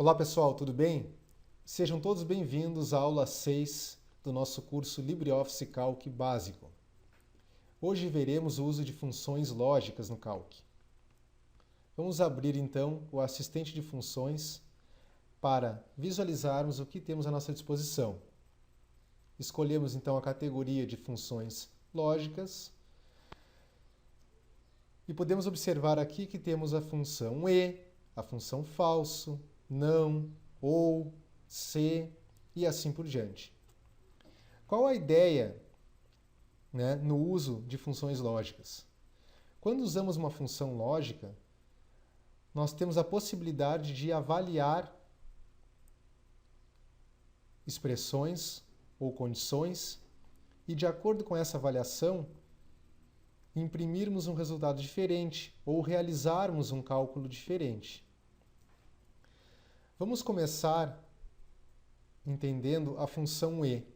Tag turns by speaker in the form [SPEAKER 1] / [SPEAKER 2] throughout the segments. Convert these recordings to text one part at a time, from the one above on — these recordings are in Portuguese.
[SPEAKER 1] Olá pessoal, tudo bem? Sejam todos bem-vindos à aula 6 do nosso curso LibreOffice Calc Básico. Hoje veremos o uso de funções lógicas no Calc. Vamos abrir então o assistente de funções para visualizarmos o que temos à nossa disposição. Escolhemos então a categoria de funções lógicas e podemos observar aqui que temos a função e, a função falso, não, ou, se e assim por diante. Qual a ideia, no uso de funções lógicas? Quando usamos uma função lógica, nós temos a possibilidade de avaliar expressões ou condições e, de acordo com essa avaliação, imprimirmos um resultado diferente ou realizarmos um cálculo diferente. Vamos começar entendendo a função e.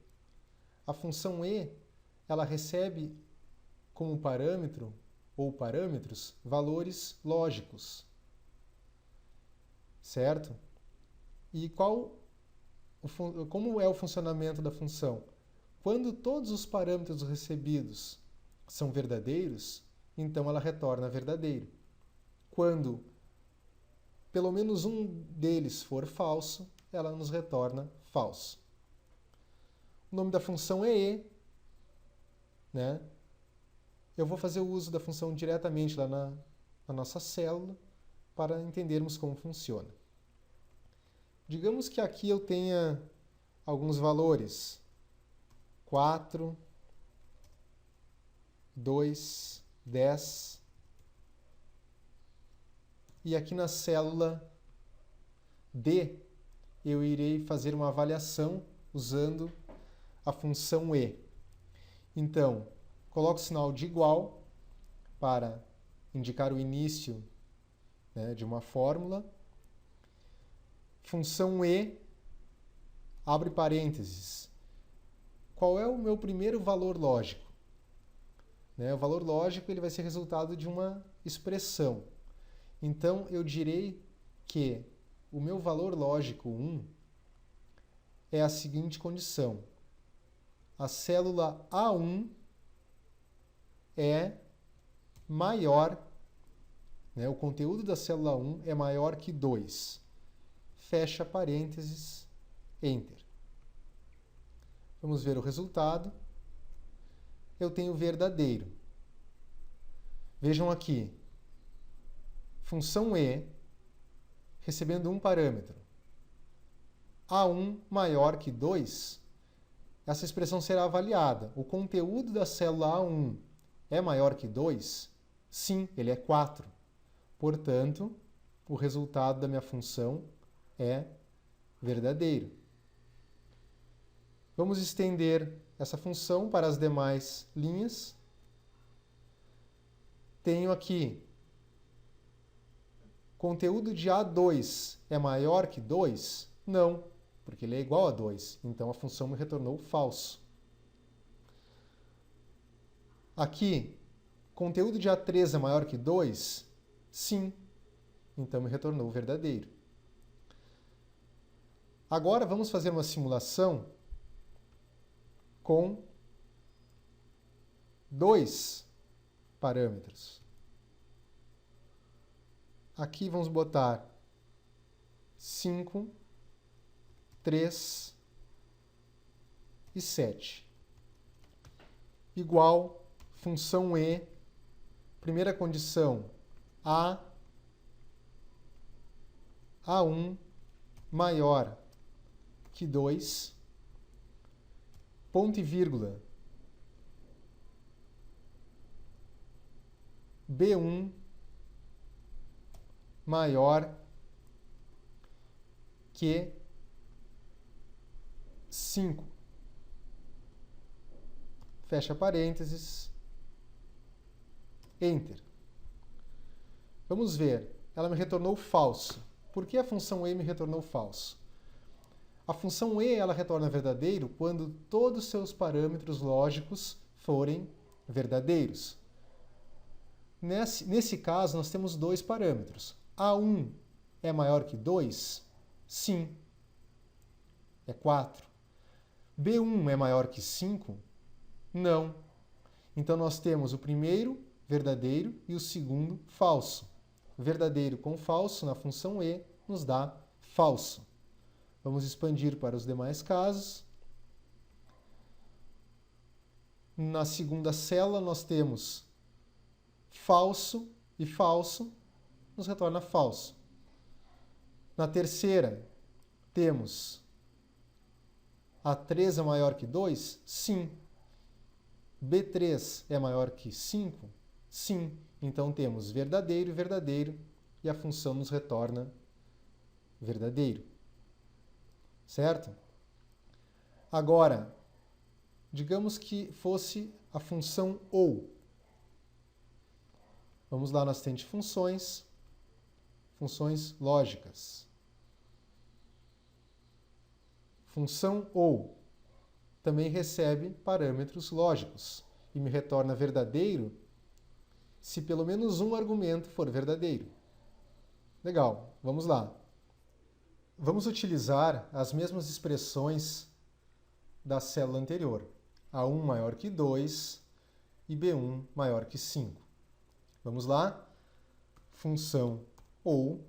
[SPEAKER 1] A função e, ela recebe como parâmetro ou parâmetros valores lógicos, certo? E como é o funcionamento da função? Quando todos os parâmetros recebidos são verdadeiros, então ela retorna verdadeiro. Quando pelo menos um deles for falso, ela nos retorna falso. O nome da função é e, Eu vou fazer o uso da função diretamente lá na nossa célula para entendermos como funciona. Digamos que aqui eu tenha alguns valores. 4, 2, 10. E aqui na célula D, eu irei fazer uma avaliação usando a função e. Então, coloco o sinal de igual para indicar o início de uma fórmula. Função e, abre parênteses. Qual é o meu primeiro valor lógico? O valor lógico ele vai ser resultado de uma expressão. Então, eu direi que o meu valor lógico 1 é a seguinte condição. A célula A1 é maior, o conteúdo da célula 1 é maior que 2. Fecha parênteses, Enter. Vamos ver o resultado. Eu tenho verdadeiro. Vejam aqui. Função e, recebendo um parâmetro, A1 maior que 2, essa expressão será avaliada. O conteúdo da célula A1 é maior que 2? Sim, ele é 4. Portanto, o resultado da minha função é verdadeiro. Vamos estender essa função para as demais linhas. Tenho aqui conteúdo de A2 é maior que 2? Não, porque ele é igual a 2. Então, a função me retornou falso. Aqui, conteúdo de A3 é maior que 2? Sim. Então, me retornou verdadeiro. Agora, vamos fazer uma simulação com 2 parâmetros. Aqui vamos botar 5, 3 e 7. Igual, função e, primeira condição, A1 maior que 2, ponto e vírgula, B1 maior que 5. Fecha parênteses, Enter. Vamos ver, ela me retornou falso. Por que a função e me retornou falso? A função e ela retorna verdadeiro quando todos os seus parâmetros lógicos forem verdadeiros. Nesse caso, nós temos dois parâmetros. A1 é maior que 2? Sim, é 4. B1 é maior que 5? Não. Então, nós temos o primeiro verdadeiro e o segundo falso. Verdadeiro com falso na função E nos dá falso. Vamos expandir para os demais casos. Na segunda célula, nós temos falso e falso, nos retorna falso. Na terceira, temos A3 é maior que 2? Sim. B3 é maior que 5? Sim. Então temos verdadeiro e verdadeiro e a função nos retorna verdadeiro. Certo? Agora, digamos que fosse a função OU. Vamos lá no assistente de funções, funções lógicas. Função OU também recebe parâmetros lógicos e me retorna verdadeiro se pelo menos um argumento for verdadeiro. Legal, vamos lá. Vamos utilizar as mesmas expressões da célula anterior. A1 maior que 2 e B1 maior que 5. Vamos lá. Função OU,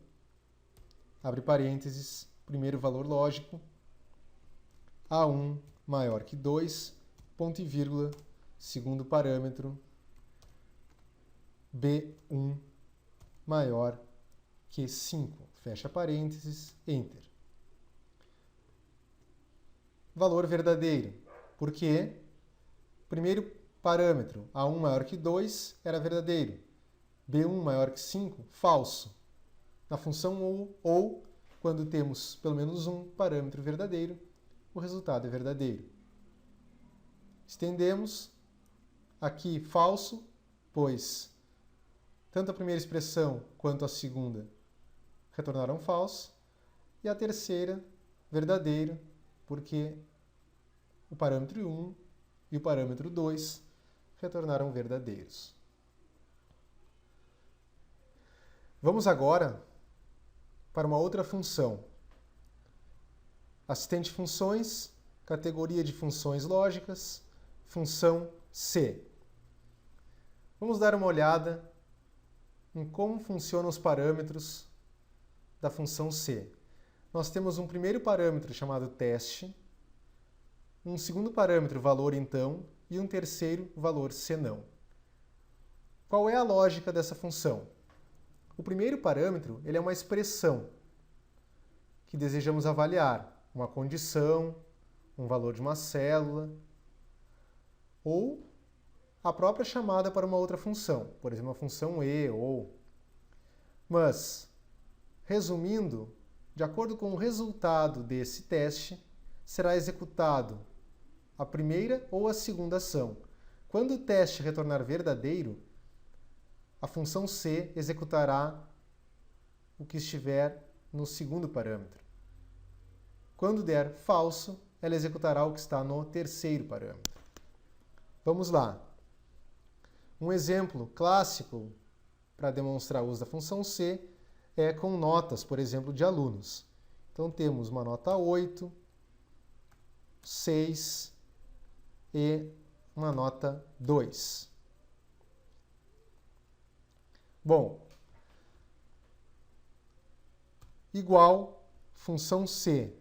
[SPEAKER 1] abre parênteses, primeiro valor lógico, A1 maior que 2, ponto e vírgula, segundo parâmetro, B1 maior que 5. Fecha parênteses, Enter. Valor verdadeiro, porque primeiro parâmetro, A1 maior que 2, era verdadeiro. B1 maior que 5, falso. Na função OU, quando temos pelo menos um parâmetro verdadeiro, o resultado é verdadeiro. Estendemos aqui falso, pois tanto a primeira expressão quanto a segunda retornaram falso, e a terceira, verdadeiro, porque o parâmetro 1 e o parâmetro 2 retornaram verdadeiros. Vamos agora para uma outra função. Assistente de funções, categoria de funções lógicas, função C. Vamos dar uma olhada em como funcionam os parâmetros da função C. Nós temos um primeiro parâmetro chamado teste, um segundo parâmetro, valor então, e um terceiro, valor senão. Qual é a lógica dessa função? O primeiro parâmetro ele é uma expressão que desejamos avaliar, uma condição, um valor de uma célula, ou a própria chamada para uma outra função, por exemplo, a função E ou. Mas, resumindo, de acordo com o resultado desse teste, será executado a primeira ou a segunda ação. Quando o teste retornar verdadeiro, a função C executará o que estiver no segundo parâmetro. Quando der falso, ela executará o que está no terceiro parâmetro. Vamos lá. Um exemplo clássico para demonstrar o uso da função C é com notas, por exemplo, de alunos. Então temos uma nota 8, 6 e uma nota 2. Bom, igual função C.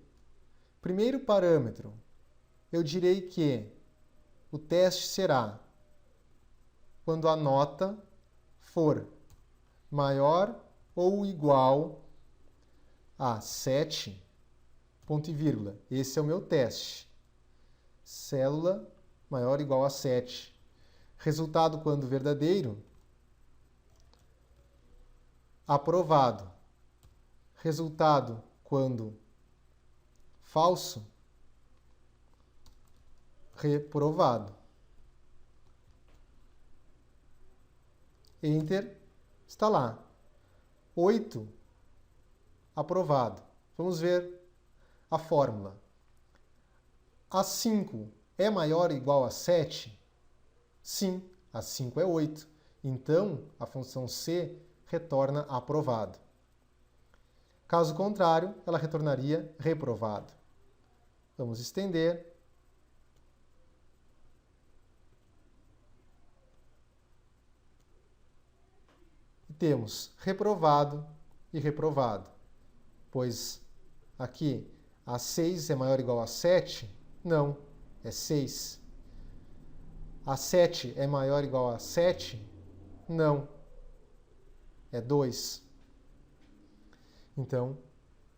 [SPEAKER 1] Primeiro parâmetro, eu direi que o teste será quando a nota for maior ou igual a 7, ponto e vírgula. Esse é o meu teste. Célula maior ou igual a 7. Resultado quando verdadeiro, aprovado. Resultado quando falso, reprovado. Enter, está lá. 8, aprovado. Vamos ver a fórmula. A5 é maior ou igual a 7? Sim, A5 é 8. Então, a função C retorna aprovado. Caso contrário, ela retornaria reprovado. Vamos estender. E temos reprovado e reprovado. Pois aqui a 6 é maior ou igual a 7? Não, é 6. A 7 é maior ou igual a 7? Não, é 2. Então,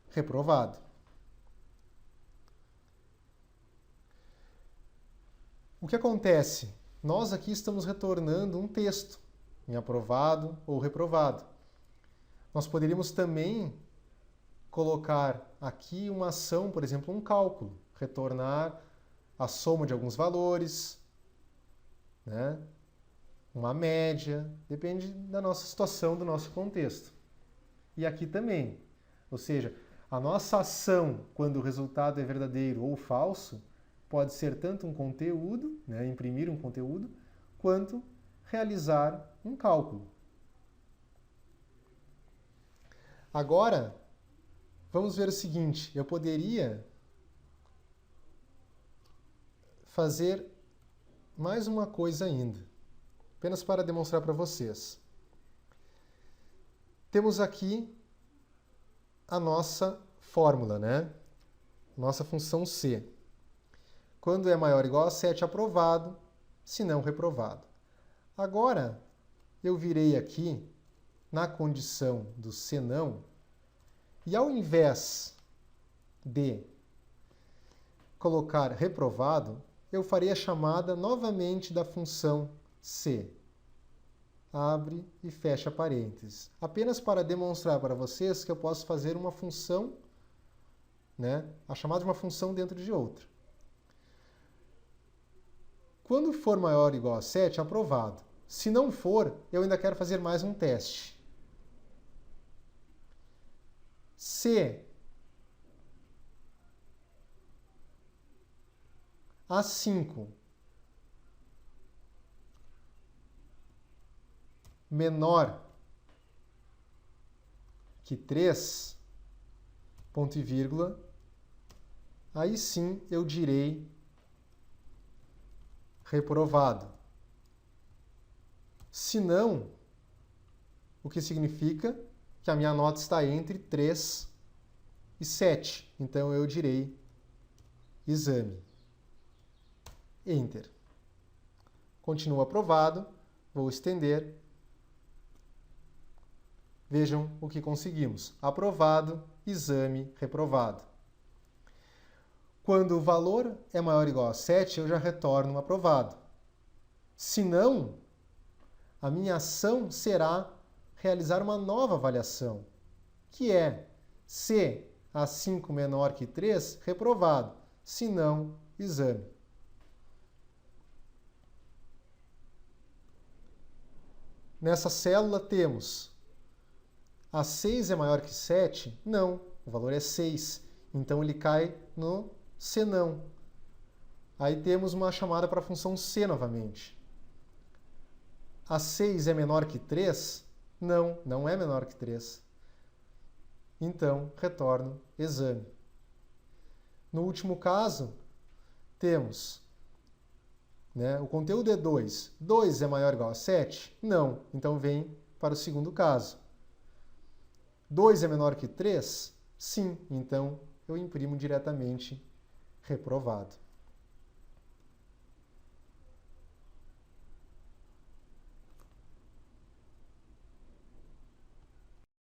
[SPEAKER 1] reprovado. O que acontece? Nós aqui estamos retornando um texto em aprovado ou reprovado. Nós poderíamos também colocar aqui uma ação, por exemplo, um cálculo, retornar a soma de alguns valores, né? Uma média, depende da nossa situação, do nosso contexto. E aqui também, ou seja, a nossa ação, quando o resultado é verdadeiro ou falso, pode ser tanto um conteúdo, né, imprimir um conteúdo, quanto realizar um cálculo. Agora, vamos ver o seguinte, eu poderia fazer mais uma coisa ainda, apenas para demonstrar para vocês. Temos aqui a nossa fórmula, né? Nossa função C. Quando é maior ou igual a 7, aprovado, se não, reprovado. Agora, eu virei aqui na condição do se não, e ao invés de colocar reprovado, eu farei a chamada novamente da função C. Abre e fecha parênteses. Apenas para demonstrar para vocês que eu posso fazer uma função, né, a chamada de uma função dentro de outra. Quando for maior ou igual a 7, aprovado. Se não for, eu ainda quero fazer mais um teste. Se A5 menor que 3, ponto e vírgula, aí sim eu direi reprovado. Se não, o que significa que a minha nota está entre 3 e 7. Então eu direi exame. Enter. Continua aprovado. Vou estender. Vejam o que conseguimos. Aprovado, exame, reprovado. Quando o valor é maior ou igual a 7, eu já retorno aprovado. Se não, a minha ação será realizar uma nova avaliação, que é se A5 menor que 3, reprovado. Se não, exame. Nessa célula temos A6 é maior que 7? Não, o valor é 6. Então ele cai no se não. Aí temos uma chamada para a função C novamente. A6 é menor que 3? Não, não é menor que 3. Então, retorno exame. No último caso, temos, né, o conteúdo é 2. 2 é maior ou igual a 7? Não. Então, vem para o segundo caso. 2 é menor que 3? Sim. Então, eu imprimo diretamente reprovado.